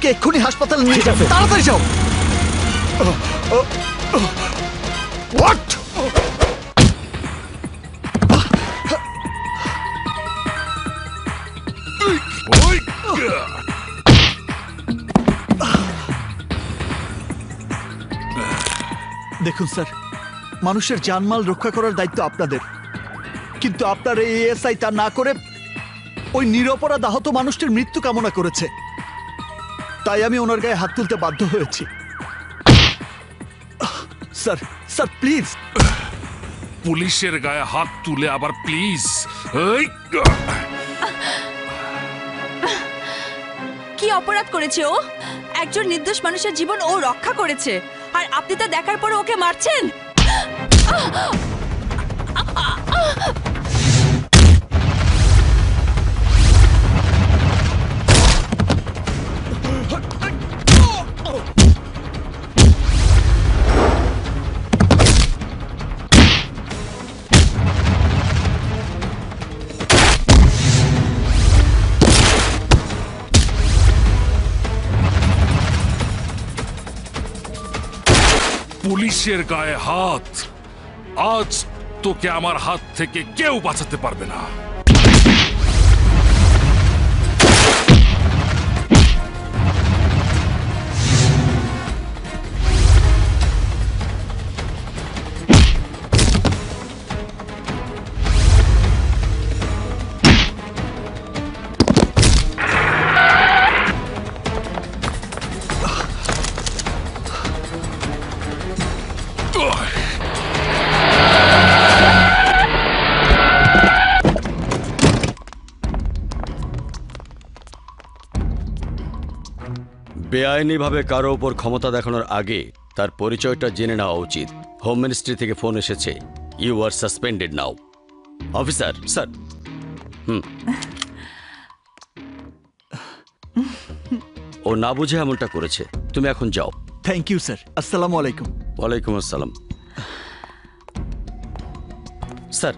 ওকে এক্ষুনি হাসপাতালে নিয়ে যাবে, তাড়াতাড়ি যাও। হোয়াট? দেখুন স্যার, মানুষের জানমাল রক্ষা করার দায়িত্ব আপনাদের, কিন্তু আপনার এই এএসআই তা না করে ওই নিরপরাধ আহত মানুষটির মৃত্যু কামনা করেছে, তাই আমি ওনার গায়ে হাত তুলতে বাধ্য হয়েছি। Sir, sir please. পুলিশের গায়ে হাত তুলে আবার প্লিজ? কি অপরাধ করেছে ও? একজন নির্দোষ মানুষের জীবন ও রক্ষা করেছে, আর আপনি তা দেখার পর ওকে মারছেন? পুলিশের গায়ে হাত, আজ তোকে আমার হাত থেকে কেউ বাঁচাতে পারবে না। বেআইনিভাবে কারো উপর ক্ষমতা দেখানোর আগে তার পরিচয়টা জেনে নেওয়া উচিত। হোম মিনিস্ট্রি থেকে ফোন এসেছে, you are suspended now. Officer sir. ও না বুঝে এমনটা করেছে, তুমি এখন যাও। Thank you sir. আসসালামু আলাইকুম। ওয়ালাইকুম আসসালাম। স্যার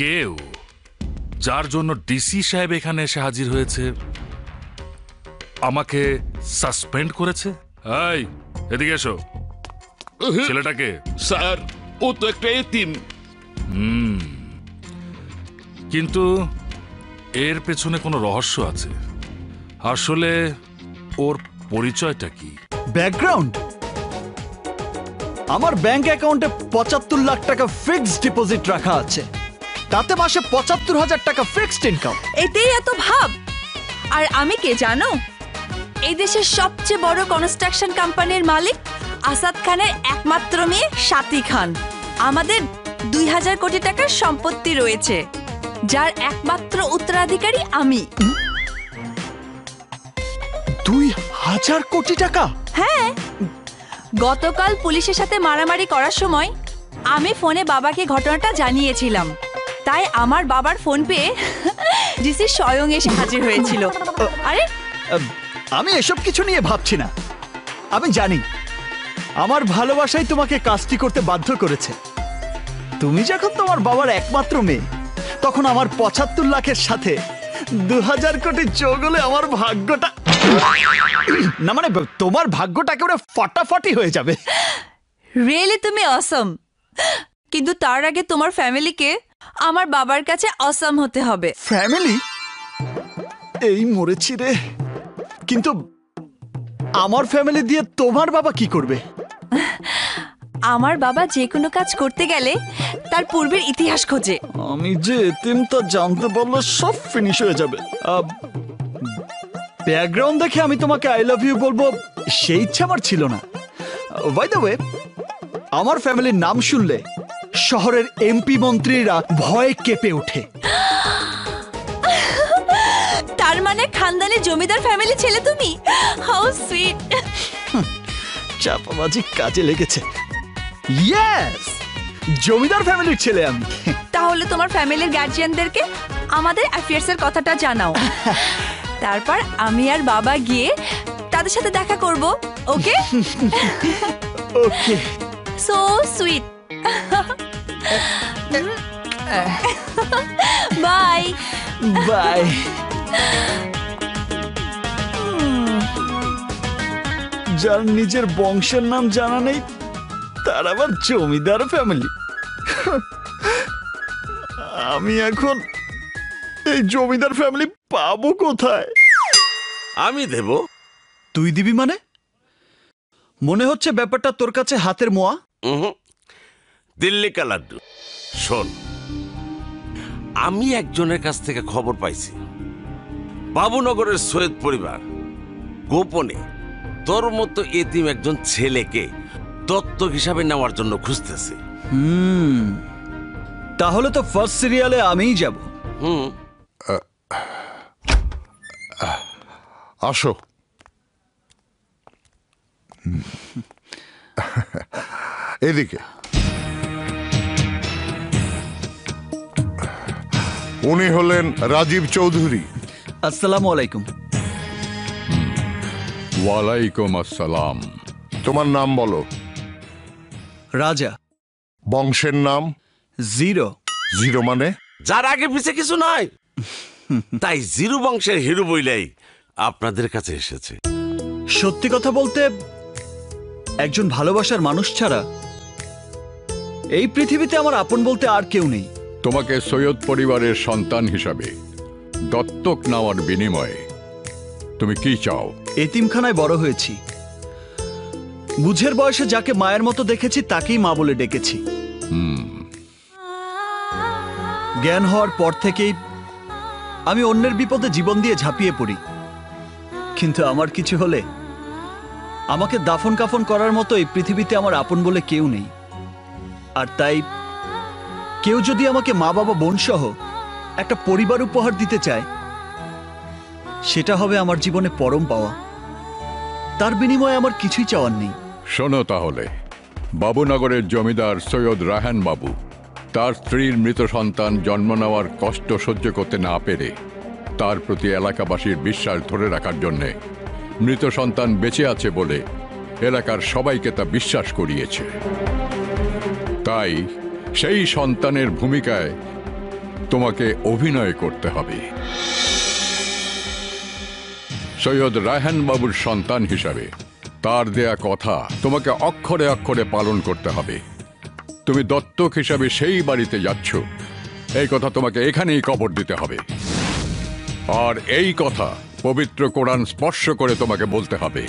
কেউ যার জন্য ডিসি সাহেব এখানে এসে হাজির হয়েছে আমাকে সাসপেন্ড করেছে? এই এদিকে এসো। ছেলেটাকে? স্যার, ও তো একটা এতিম। কিন্তু এর পেছনে কোনো রহস্য আছে। আসলে ওর পরিচয়টা কি? ব্যাকগ্রাউন্ড? আমার ব্যাংক অ্যাকাউন্টে ৭৫ লাখ টাকা ফিক্সড ডিপোজিট রাখা আছে, তাতে মাসে ৭৫,০০০ টাকা ফিক্সড ইনকাম। এতেই এত ভাব? আর আমি কে জানো? এই দেশের সবচেয়ে বড় কনস্ট্রাকশন কোম্পানির মালিক আসাদ খানের একমাত্র মেয়ে সাথী খান। আমাদের ২০০০ কোটি টাকার সম্পত্তি রয়েছে, যার একমাত্র উত্তরাধিকারী আমি। ২০০০ কোটি টাকা? হ্যাঁ, গতকাল পুলিশের সাথে মারামারি করার সময় আমি ফোনে বাবাকে ঘটনাটা জানিয়েছিলাম, তাই আমার বাবার ফোন পেয়ে ডিসি স্বয়ং এসে হাজির হয়েছিল। আরে আমি এসব কিছু নিয়ে ভাবছি না। আমি জানি আমার ভালোবাসাই তোমাকে কাজটি করতে বাধ্য করেছে। তুমি যখন তোমার বাবার একমাত্র মেয়ে, তখন আমার ৭৫ লাখের সাথে ২০০০ কোটি যোগ হলে আমার ভাগ্যটা, না মানে তোমার ভাগ্যটা একেবারে ফাটাফাটি হয়ে যাবে। রিয়েলি তুমি অসম, কিন্তু তার আগে তোমার ফ্যামিলিকে আমার বাবার কাছে অসম হতে হবে। ফ্যামিলি? এই মরেছি রে। কিন্তু আমার ফ্যামিলি দিয়ে তোমার বাবা কি করবে? আমার বাবা যে কোনো কাজ করতে গেলে তার পূর্বের ইতিহাস খোঁজে। আমি যে এতিম তা জানতে পারলে সব ফিনিশ হয়ে যাবে। ব্যাকগ্রাউন্ড দেখে আমি তোমাকে আই লাভ ইউ বলবো সেই ইচ্ছা আমার ছিল না। বাই দ্য ওয়ে, আমার ফ্যামিলির নাম শুনলে শহরের এমপি মন্ত্রীরা ভয়ে কেঁপে ওঠে। তার মানে খানদানি জমিদার ফ্যামিলি ছেলে তুমি? How sweet. চাপাবাজি কাজে লেগেছে। ইয়েস, জমিদার ফ্যামিলির ছেলে আমি। তাহলে তোমার ফ্যামিলির গার্জিয়ানদেরকে আমাদের অ্যাফেয়ার্সের কথাটা জানাও, তারপর আমি আর বাবা গিয়ে তাদের সাথে দেখা করব। Okay? Okay. So sweet. Bye. Bye. যার নিজের বংশের নাম জানা নেই তার আবার জমিদার ফ্যামিলি। আমি এখন এই জমিদার ফ্যামিলি পাবো কোথায়? আমি দেব। তুই দিবি মানে? মনে হচ্ছে ব্যাপারটা তোর কাছে হাতের মোয়া। দিল্লি কা লাড্ডু। শোন, আমি একজনের কাছ থেকে খবর পাইছি বাবুনগরের সৈয়দ পরিবার গোপনে তোর মতো এতিম একজন ছেলেকে দত্তক হিসাবে নেওয়ার জন্য খুঁজতেছে। তাহলে তো ফার্স্ট সিরিয়ালে আমিই যাব। আসো। এদিকে। উনি হলেন রাজীব চৌধুরী। আসসালামু আলাইকুম। ওয়ালাইকুম আসসালাম। তোমার নাম বলো। রাজা। বংশের নাম? জিরো। জিরো মানে? যার আগে পিছে কিছু নয়, তাই জিরু বংশের হিরো বইলাই আপনাদের কাছে এসেছে। সত্যি কথা বলতে একজন ভালোবাসার মানুষ ছাড়া এই পৃথিবীতে আমার আপন বলতে আর কেউ নেই। তোমাকে সৈয়দ পরিবারের সন্তান হিসাবে দত্তক নেওয়ার বিনিময়ে তুমি কি চাও? এতিমখানায় বড় হয়েছি। বুঝের বয়সে যাকে মায়ের মতো দেখেছি তাকেই মা বলে ডেকেছি। জ্ঞান হওয়ার পর থেকেই আমি অন্যের বিপদে জীবন দিয়ে ঝাঁপিয়ে পড়ি, কিন্তু আমার কিছু হলে আমাকে দাফন কাফন করার মতো এই পৃথিবীতে আমার আপন বলে কেউ নেই। আর তাই কেউ যদি আমাকে মা বাবা বোন সহ একটা পরিবার উপহার দিতে চায়, সেটা হবে আমার জীবনে পরম পাওয়া। তার বিনিময়ে আমার কিছুই চাওয়ার নেই। শোনো তাহলে, বাবুনগরের জমিদার সৈয়দ রায়হান বাবু তার স্ত্রীর মৃত সন্তান জন্ম নেওয়ার কষ্ট সহ্য করতে না পেরে তার প্রতি এলাকাবাসীর বিশ্বাস ধরে রাখার জন্যে মৃত সন্তান বেঁচে আছে বলে এলাকার সবাইকে তা বিশ্বাস করিয়েছে। তাই সেই সন্তানের ভূমিকায় তোমাকে অভিনয় করতে হবে। সৈয়দ রায়হান বাবুর সন্তান হিসাবে তার দেয়া কথা তোমাকে অক্ষরে অক্ষরে পালন করতে হবে। তুমি দত্তক হিসাবে সেই বাড়িতে যাচ্ছ, এই কথা তোমাকে এখানেই কবর দিতে হবে। আর এই কথা পবিত্র কোরআন স্পর্শ করে তোমাকে বলতে হবে।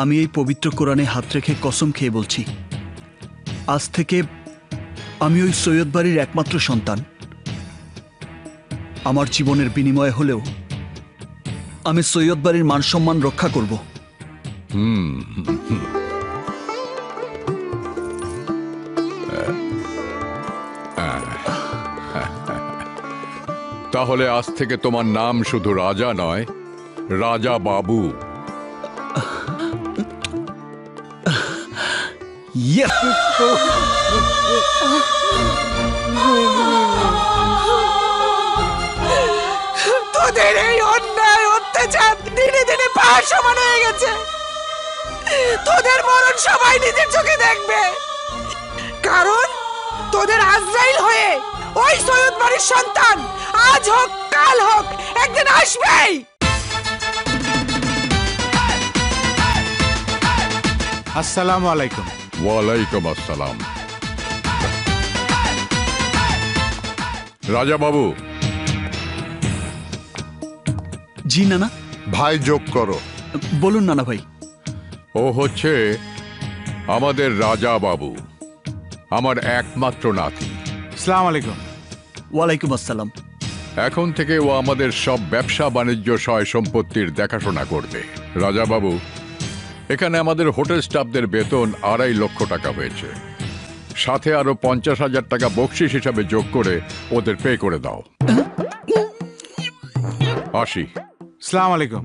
আমি এই পবিত্র কোরআনে হাত রেখে কসম খেয়ে বলছি, আজ থেকে আমি ওই সৈয়দ বাড়ির একমাত্র সন্তান। আমার জীবনের বিনিময়ে হলেও আমি সৈয়দ বাড়ির মান সম্মান রক্ষা করব। তাহলে আজ থেকে তোমার নাম শুধু রাজা নয়, রাজা বাবু। তোদের এই অন্যায় অত্যাচার দিনে দিনে পাহাড় সমান হয়ে গেছে। তোদের মরণ সবাই নিজের চোখে দেখবে, কারণ তোদের আজরাইল হয়ে ওই সৈয়দ বাড়ির সন্তান আজ হোক কাল হোক একদিন আসবেই। আসসালামু আলাইকুম। ওয়ালাইকুম আসসালাম। রাজা বাবু। জি নানা। ভাই যোগ করো। বলুন নানা ভাই। ও হচ্ছে আমাদের রাজা বাবু, আমার একমাত্র নাতি। আসসালামু আলাইকুম। ওয়ালাইকুম আসসালাম। এখন থেকে ও আমাদের সব ব্যবসা বাণিজ্য সয় সম্পত্তির দেখাশোনা করবে। রাজা বাবু, এখানে আমাদের হোটেল স্টাফদের বেতন 2.5 লক্ষ টাকা হয়েছে, সাথে আরো 50,000 টাকা বকশিস হিসাবে যোগ করে ওদের পে করে দাও। আসি। আসসালামু আলাইকুম।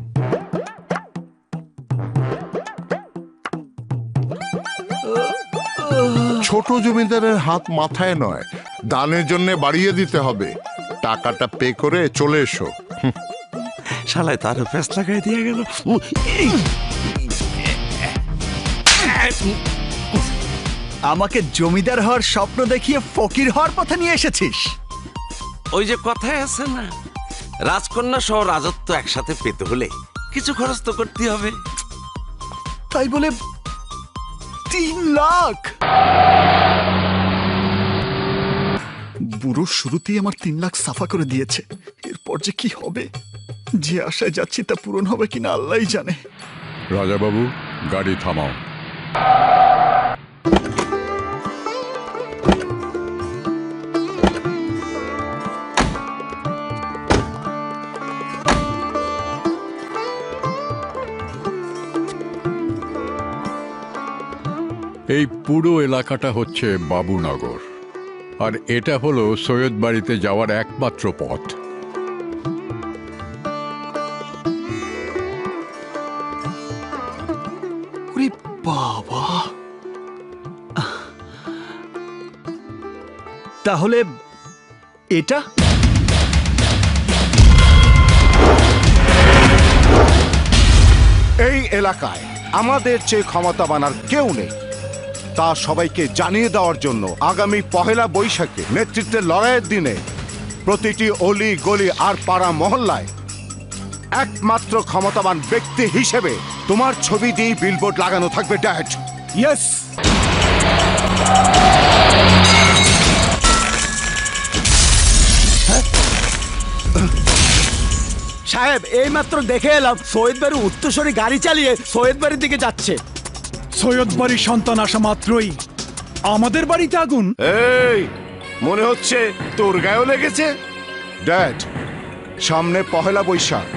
ছোট জমিদারের হাত মাথায় নয়, দানের জন্য বাড়িয়ে দিতে হবে। টাকাটা পে করে চলে এসো। শালায় তারও ফেস লাগাই দিয়ে গেল। আমাকে জমিদার হওয়ার স্বপ্ন দেখিয়ে ফকির হওয়ার পথে নিয়ে এসেছিস। ওই যে কথায় আছে না, রাজকন্যা সহ রাজত্ব একসাথে পেতে হলে কিছু খরচ তো করতে হবে। তাই বলে 3 লাখ? বুড়ো শুরুতেই আমার 3 লাখ সাফা করে দিয়েছে। এরপর যে কি হবে, যে আশায় যাচ্ছি তা পূরণ হবে কিনা আল্লাহই জানে। রাজাবাবু, গাড়ি থামাও। এই পুরো এলাকাটা হচ্ছে বাবুনগর, আর এটা হলো সৈয়দ বাড়িতে যাওয়ার একমাত্র পথ। ওরে বাবা, তাহলে এটা? এই এলাকায় আমাদের চেয়ে ক্ষমতাবান আর কেউ নেই, তা সবাইকে জানিয়ে দেওয়ার জন্য আগামী 1 বৈশাখে নেতৃত্বের লড়াইয়ের দিনে প্রতিটি অলি গলি আর পাড়া মহল্লায় একমাত্র ক্ষমতাবান ব্যক্তি হিসেবে তোমার ছবি দিয়ে বিলবোর্ড লাগানো থাকবে, ড্যাড। ইয়েস। সাহেব, এইমাত্র দেখে এলাম সৈয়দ বাড়ির উত্তরসরি গাড়ি চালিয়ে সৈয়দ বাড়ির দিকে যাচ্ছে। সৈয়দ বাড়ির সন্তান আসা মাত্রই আমাদের বাড়িতে আগুন। এই, মনে হচ্ছে তোর গায়েও লেগেছে। ড্যাড, সামনে 1 বৈশাখ,